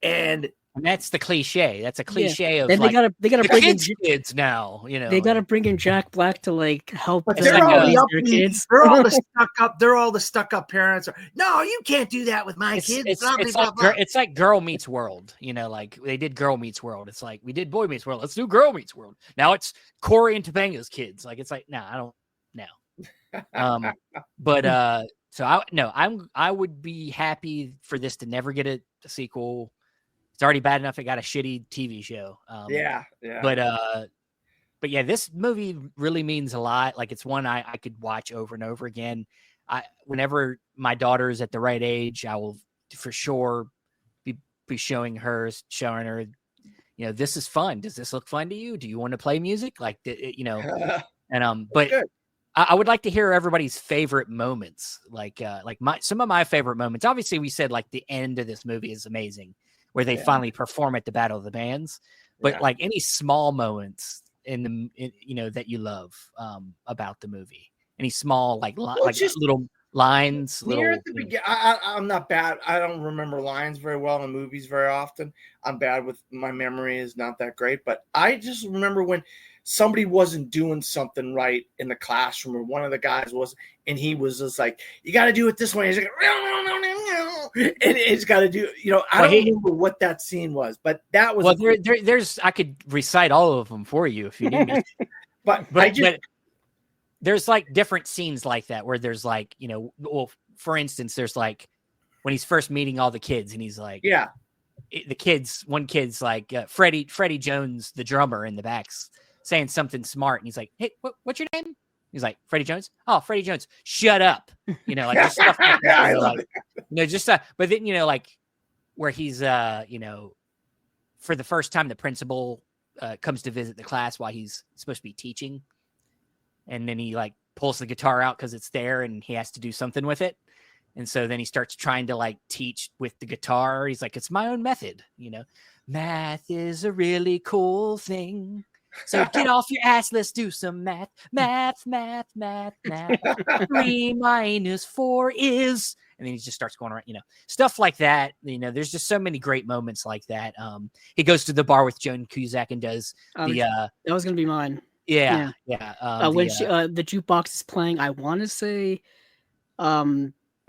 and that's the cliche. That's a cliche of then they gotta bring in kids now. They gotta bring in Jack Black to help. But they're all the kids. They're all the stuck up. They're all the stuck up parents. No, you can't do that with my kids. It's like Girl Meets World. Like they did Girl Meets World. It's like we did Boy Meets World. Let's do Girl Meets World. Now it's Corey and Topanga's kids. It's like I don't know. But so I would be happy for this to never get a sequel. It's already bad enough it got a shitty TV show. Yeah. But yeah, this movie really means a lot. It's one I could watch over and over again. Whenever my daughter's at the right age, I will for sure be showing her, this is fun. Does this look fun to you? Do you want to play music? But good. I would like to hear everybody's favorite moments. Some of my favorite moments. Obviously, we said the end of this movie is amazing, where they finally perform at the Battle of the Bands. But any small moments that you love about the movie, any small little lines. Near at the beginning, I'm not bad. I don't remember lines very well in movies very often. I'm bad with my memory is not that great. But I just remember when somebody wasn't doing something right in the classroom, or one of the guys was, and he was just like, "You got to do it this way." He's like, and it's got to do. I don't remember what that scene was, but that was. Well, there's. I could recite all of them for you if you need me. but there's different scenes like that where there's for instance, there's when he's first meeting all the kids, and he's like, one kid's like Freddie Jones, the drummer in the back's saying something smart, and he's like, "Hey, what's your name?" He's like, "Freddie Jones." "Oh, Freddie Jones, shut up." Just stuff like that. I love it. But then where he's for the first time the principal comes to visit the class while he's supposed to be teaching, and then he pulls the guitar out because it's there and he has to do something with it. And so then he starts trying to teach with the guitar. He's like, "It's my own method, math is a really cool thing. So get off your ass. Let's do some math. Math. 3 minus 4 is," and then he just starts going around, stuff like that. There's just so many great moments like that. He goes to the bar with Joan Cusack and does that was going to be mine. Yeah. When the jukebox is playing, I want to say,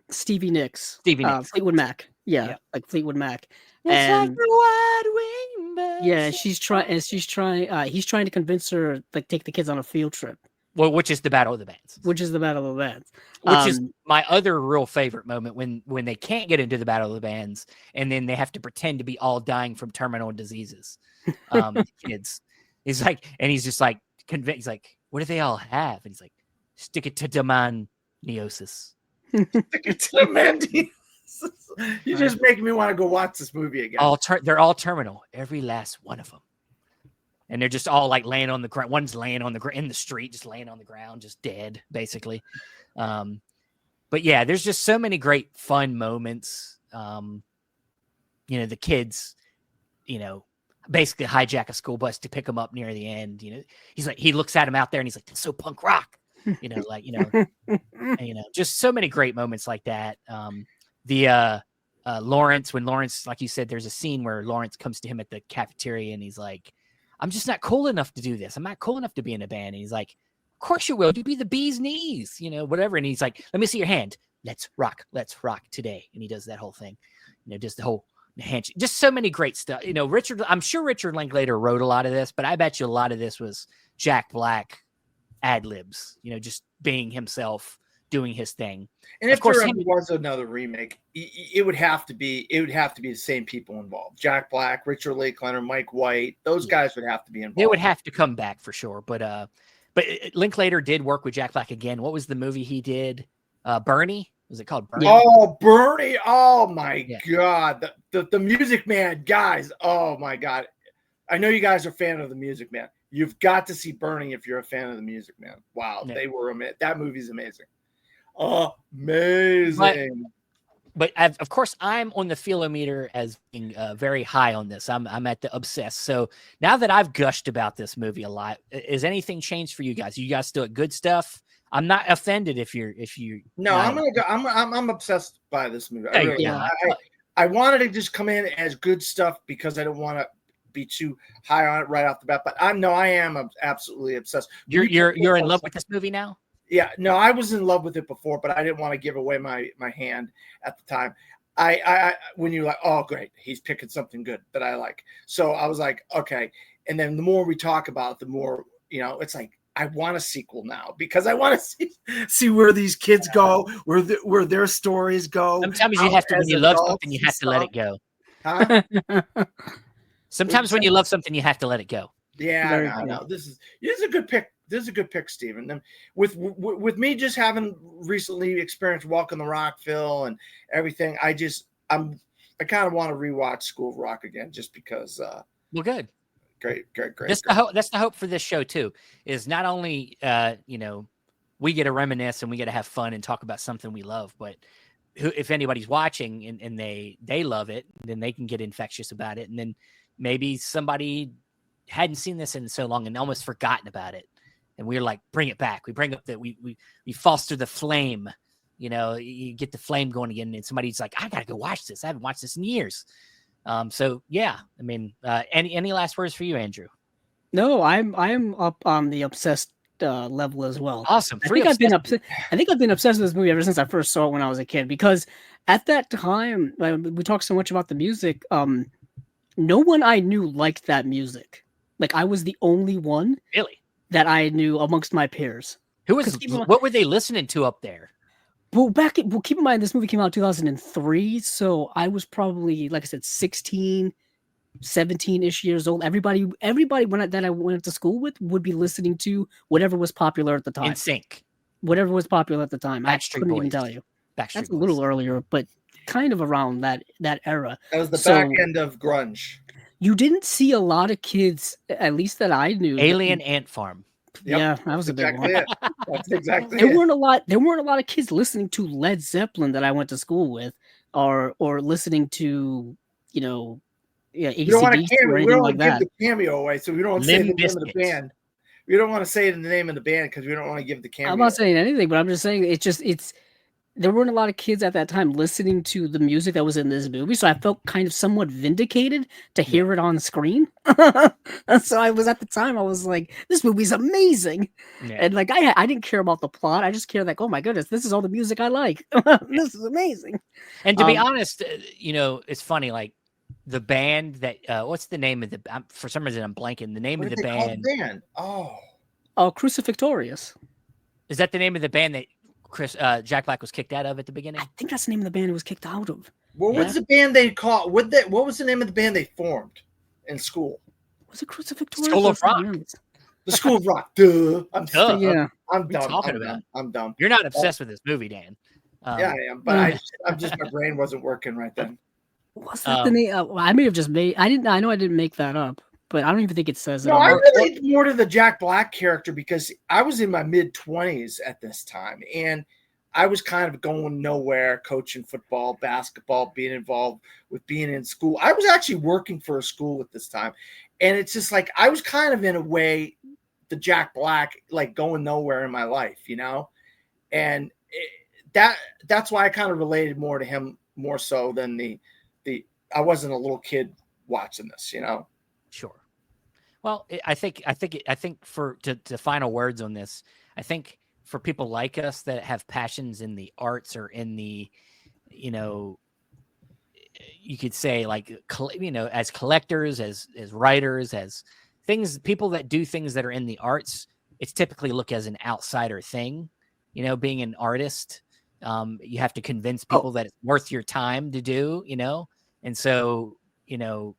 Stevie Nicks, Fleetwood Mac. Yeah, like Fleetwood Mac. It's like the wide wing bird. Yeah, he's trying to convince her, take the kids on a field trip. Well, which is the Battle of the Bands. Which is the Battle of the Bands. Which is my other real favorite moment when they can't get into the Battle of the Bands and then they have to pretend to be all dying from terminal diseases. Kids. He's like, and he's just like convinced. He's like, what do they all have? And he's like, stick it to demoniosis. Stick it to demoniosis. You're just making me want to go watch this movie again. They're all terminal, every last one of them. And they're just all like laying on the ground. One's laying on the in the street, just laying on the ground, just dead, basically. But yeah, there's just so many great fun moments. The kids, basically hijack a school bus to pick them up near the end. He's like, he looks at him out there and he's like, that's so punk rock. Just so many great moments like that. Lawrence, when Lawrence, like you said, there's a scene where Lawrence comes to him at the cafeteria and he's like, I'm just not cool enough to do this. I'm not cool enough to be in a band. And he's like, of course you will. You'd be the bee's knees, whatever. And he's like, let me see your hand. Let's rock today. And he does that whole thing, just the whole handshake. Just so many great stuff. I'm sure Richard Linklater wrote a lot of this, but I bet you a lot of this was Jack Black ad libs, just being himself, doing his thing. And if there was another remake, it would have to be the same people involved. Jack Black, Richard Linklater, Mike White, those guys would have to be involved. They would have to come back for sure. But Linklater did work with Jack Black again. What was the movie he did? Bernie? Was it called Bernie? Oh, Bernie. Oh my God. The Music Man, guys. Oh my God. I know you guys are a fan of the Music Man. You've got to see Bernie if you're a fan of the Music Man. Wow. Yeah. That movie's amazing. Amazing. But of course, I'm on the Philometer as being very high on this. I'm at the obsessed. So now that I've gushed about this movie a lot, is anything changed for you guys? You guys still at good stuff? I'm not offended if you. No, I'm gonna go. I'm obsessed by this movie. I wanted to just come in as good stuff because I don't want to be too high on it right off the bat. But I am absolutely obsessed. You're in love with this movie now? Yeah, no, I was in love with it before, but I didn't want to give away my hand at the time. I when you're like, oh great, he's picking something good that I like. So I was like, okay. And then the more we talk about it, the more, it's like, I want a sequel now because I want to see where these kids go, where their stories go. Sometimes you have to, when you love something, you have to let it go. Huh? Sometimes when you love something, you have to let it go. Yeah, no. This is a good pick. This is a good pick, Steven. And with me just having recently experienced Walking the Rockville and everything, I kind of want to rewatch School of Rock again just because. Well, good. Great. That's the hope for this show too. Is not only we get to reminisce and we get to have fun and talk about something we love, but if anybody's watching and they love it, then they can get infectious about it, and then maybe somebody hadn't seen this in so long and almost forgotten about it. And we're like, bring it back. We bring up that we foster the flame, you get the flame going again. And somebody's like, I got to go watch this. I haven't watched this in years. So yeah, I mean, any last words for you, Andrew? No, I'm up on the obsessed level as well. Awesome. I think I've been obsessed with this movie ever since I first saw it when I was a kid, because at that time, we talked so much about the music. No one I knew liked that music. Like, I was the only one really that I knew amongst my peers. What were they listening to up there? Well, keep in mind, this movie came out in 2003, so I was probably, like I said, 16, 17-ish years old. Everybody that I went to school with would be listening to whatever was popular at the time. In sync. Whatever was popular at the time. I couldn't even tell you. That's a little earlier, but kind of around that era. That was the back end of grunge. You didn't see a lot of kids, at least that I knew. Alien Ant Farm. Yep, yeah, that was a big one. That's exactly There weren't a lot of kids listening to Led Zeppelin that I went to school with, or listening to, AC/DC or anything like that. Give the cameo away, so we don't say the name of the band. We don't want to say the name of the band because we don't want to give the cameo. I'm not saying anything, but I'm just saying there weren't a lot of kids at that time listening to the music that was in this movie, so I felt kind of somewhat vindicated to hear it on screen. So I was, at the time, I was like, this movie's amazing. Yeah. And like, I didn't care about the plot. I just cared like, oh my goodness, this is all the music I like. This is amazing. And to be honest, it's funny, like the band that, what's the name of for some reason I'm blanking the name of the band. Oh, Oh, Crucifixorious. Is that the name of the band that Jack Black was kicked out of at the beginning? I think that's the name of the band he was kicked out of. What was the band they called? What was the name of the band they formed in school? Was it Crucifixorious? School of Rock. The School of Rock. Duh. I'm Duh. Yeah. I'm dumb. Talking about. I'm dumb. You're not obsessed with this movie, Dan. Yeah, I am, but I'm just my brain wasn't working right then. Was that the name? I may have just made. I know I didn't make that up, but I don't even think it says it. No, I relate more to the Jack Black character because I was in my mid-20s at this time, and I was kind of going nowhere, coaching football, basketball, being involved with being in school. I was actually working for a school at this time, and it's just like I was kind of in a way the Jack Black, like going nowhere in my life, you know, and that's why I kind of related more to him more so than the I wasn't a little kid watching this, you know. Sure. Well, I think for to final words on this, I think for people like us that have passions in the arts or in the, you know, you could say like, you know, as collectors, as writers, as things, people that do things that are in the arts, it's typically looked as an outsider thing, you know, being an artist. You have to convince people that it's worth your time to do, you know? And so, you know,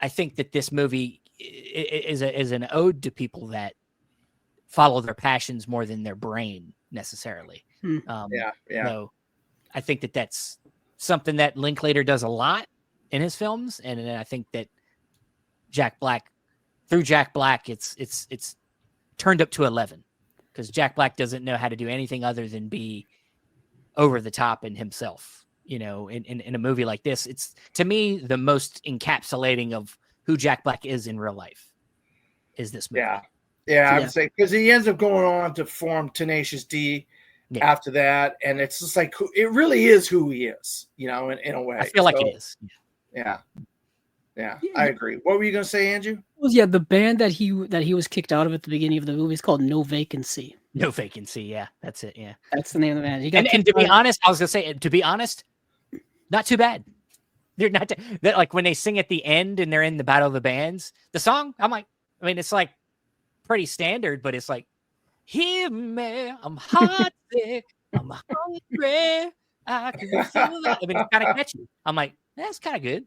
I think that this movie is an ode to people that follow their passions more than their brain necessarily. Yeah. So I think that that's something that Linklater does a lot in his films. And I think that through Jack Black, it's turned up to 11 because Jack Black doesn't know how to do anything other than be over the top in himself. You know, in a movie like this, it's to me the most encapsulating of who Jack Black is in real life is this movie. Yeah, I would say because he ends up going on to form Tenacious D after that, and it's just like it really is who he is, you know, in a way. I feel like it is. Yeah, I agree. What were you gonna say, Andrew? Well, yeah, the band that he was kicked out of at the beginning of the movie is called No Vacancy. No Vacancy, yeah, that's it. Yeah, that's the name of the band. And to be honest, I was gonna say, to be honest, not too bad. They're not like when they sing at the end and they're in the Battle of the Bands. The song, I'm like, I mean, it's like pretty standard, but it's like, hear me, I'm heart sick, I'm hungry, I can feel that. I mean, it's kind of catchy. I'm like, that's kind of good,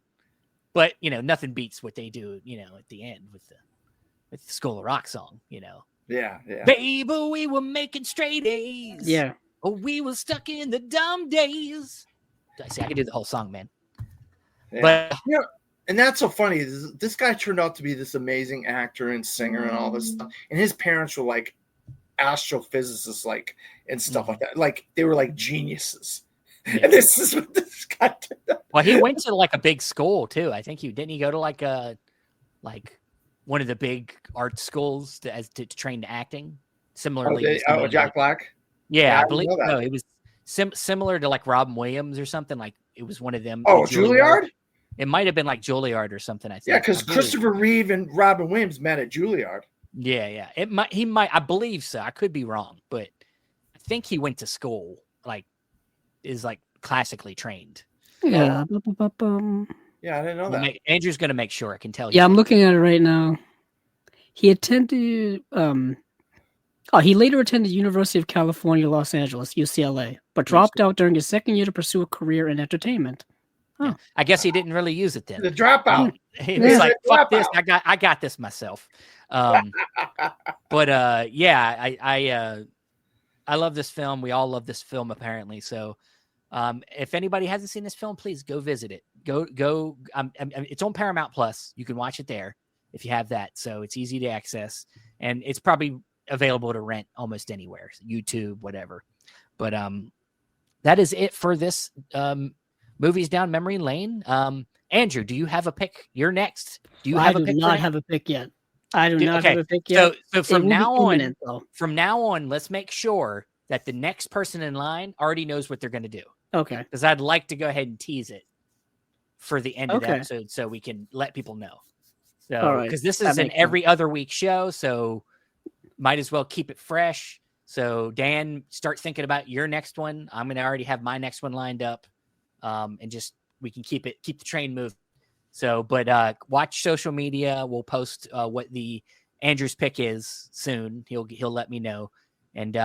but you know, nothing beats what they do, you know, at the end with the School of Rock song, you know. Yeah. Baby, we were making straight A's. Yeah. Oh, we were stuck in the dumb days. I can do the whole song, man. Yeah. But and that's so funny. This guy turned out to be this amazing actor and singer and all this stuff. And his parents were like astrophysicists, like and stuff like that. Like they were like geniuses. Yeah. And this is what this guy did. Well, he went to like a big school too. I think didn't he go to like one of the big art schools to train to acting? Similarly, Jack Black. Yeah, I believe no. It was similar to like Robin Williams or something. Like it was one of them. Oh, Juilliard. It might have been like Juilliard or something. I think. Yeah, because Christopher Reeve and Robin Williams met at Juilliard. Yeah. He might. I believe so. I could be wrong, but I think he went to school. Like, is like classically trained. Yeah. Yeah, I didn't know that. Andrew's going to make sure I can tell you. Yeah, I'm looking at it right now. He attended. He later attended University of California, Los Angeles, UCLA, but dropped out during his second year to pursue a career in entertainment. Yeah. I guess he didn't really use it then. The dropout. He was like, "Fuck this! I got this myself." But I love this film. We all love this film, apparently. So, if anybody hasn't seen this film, please go visit it. Go. It's on Paramount Plus. You can watch it there if you have that. So it's easy to access, and it's probably available to rent almost anywhere, YouTube, whatever. But that is it for this Movies Down Memory Lane. Andrew, do you have a pick? You're next. Do you have a pick? I do not have a pick yet. I do not have a pick yet. So from now on, let's make sure that the next person in line already knows what they're going to do. Okay. Because I'd like to go ahead and tease it for the end of the episode so we can let people know. So, because this is an every other week show, so might as well keep it fresh. So Dan, start thinking about your next one. I'm going to already have my next one lined up. And just, we can keep the train moving. So, but watch social media. We'll post what the Andrew's pick is soon. He'll let me know. And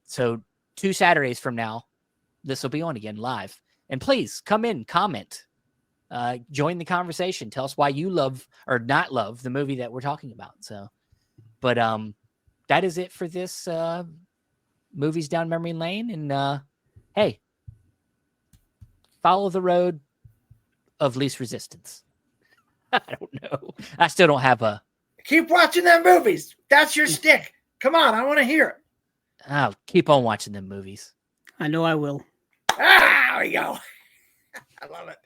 so 2 Saturdays from now, this will be on again live. And please come in, comment, join the conversation. Tell us why you love or not love the movie that we're talking about. So, but that is it for this Movies Down Memory Lane. And hey, follow the road of least resistance. I don't know. I still don't have a. Keep watching them movies. That's your stick. Come on, I want to hear it. I'll keep on watching them movies. I know I will. There we go. I love it.